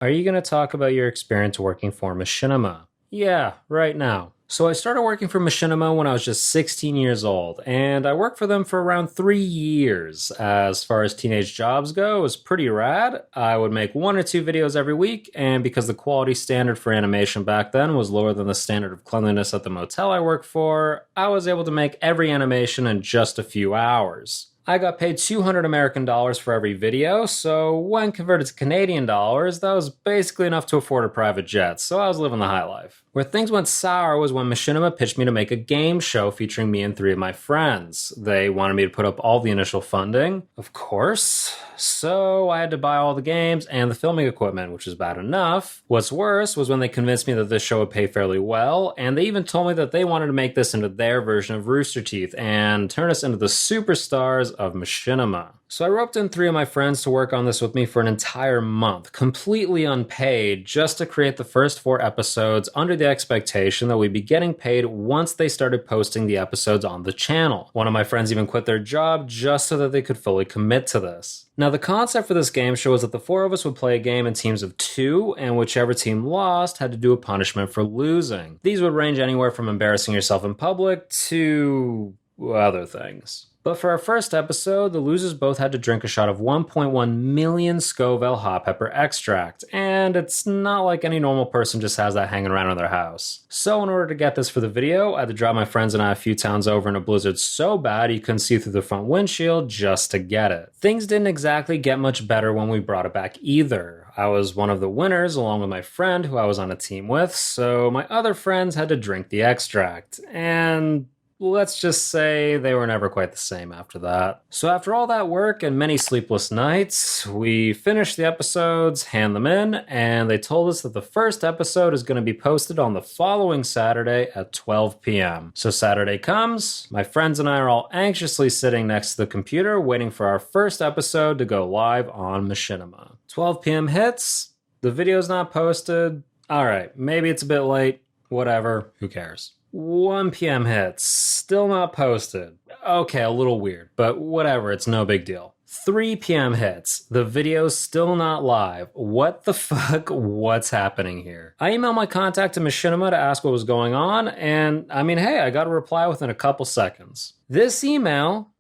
Are you going to talk about your experience working for Machinima? Yeah, right now. So I started working for Machinima when I was just 16 years old, and I worked for them for around 3 years. As far as teenage jobs go, it was pretty rad. I would make 1 or 2 videos every week, and because the quality standard for animation back then was lower than the standard of cleanliness at the motel I worked for, I was able to make every animation in just a few hours. I got paid 200 American dollars for every video, so when converted to Canadian dollars, that was basically enough to afford a private jet, so I was living the high life. Where things went sour was when Machinima pitched me to make a game show featuring me and 3 of my friends. They wanted me to put up all the initial funding, of course, so I had to buy all the games and the filming equipment, which was bad enough. What's worse was when they convinced me that this show would pay fairly well, and they even told me that they wanted to make this into their version of Rooster Teeth and turn us into the superstars of Machinima. So I roped in 3 of my friends to work on this with me for an entire month, completely unpaid, just to create the first 4 episodes under the expectation that we'd be getting paid once they started posting the episodes on the channel. One of my friends even quit their job just so that they could fully commit to this. Now, the concept for this game show was that the 4 of us would play a game in teams of 2, and whichever team lost had to do a punishment for losing. These would range anywhere from embarrassing yourself in public to other things. But for our first episode, the losers both had to drink a shot of 1.1 million Scoville hot pepper extract, and it's not like any normal person just has that hanging around in their house. So in order to get this for the video, I had to drive my friends and I a few towns over in a blizzard so bad you couldn't see through the front windshield just to get it. Things didn't exactly get much better when we brought it back either. I was one of the winners along with my friend who I was on a team with, so my other friends had to drink the extract, and let's just say they were never quite the same after that. So after all that work and many sleepless nights, we finished the episodes, hand them in, and they told us that the first episode is going to be posted on the following Saturday at 12 p.m. So Saturday comes, my friends and I are all anxiously sitting next to the computer waiting for our first episode to go live on Machinima. 12 p.m. hits, the video's not posted. Alright, maybe it's a bit late, whatever, who cares? 1 p.m. hits, still not posted. Okay, a little weird, but whatever, it's no big deal. 3 p.m. hits, the video's still not live. What the fuck? What's happening here? I emailed my contact to Machinima to ask what was going on, and hey, I got a reply within a couple seconds. This email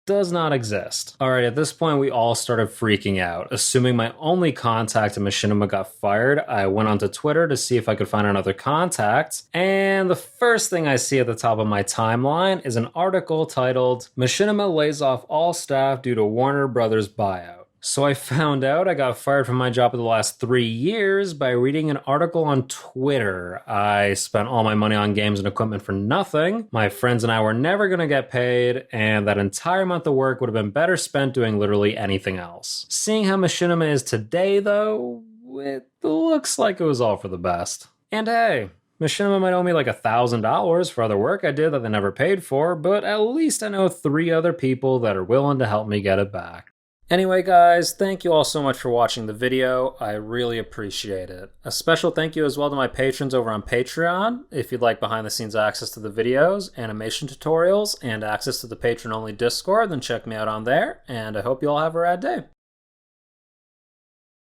does not exist. Alright, at this point we all started freaking out. Assuming my only contact at Machinima got fired, I went onto Twitter to see if I could find another contact, and the first thing I see at the top of my timeline is an article titled, "Machinima lays off all staff due to Warner Brothers buyout." So I found out I got fired from my job for the last 3 years by reading an article on Twitter. I spent all my money on games and equipment for nothing. My friends and I were never going to get paid, and that entire month of work would have been better spent doing literally anything else. Seeing how Machinima is today, though, it looks like it was all for the best. And hey, Machinima might owe me like $1,000 for other work I did that they never paid for, but at least I know 3 other people that are willing to help me get it back. Anyway guys, thank you all so much for watching the video. I really appreciate it. A special thank you as well to my patrons over on Patreon. If you'd like behind the scenes access to the videos, animation tutorials, and access to the patron only Discord, then check me out on there, and I hope you all have a rad day.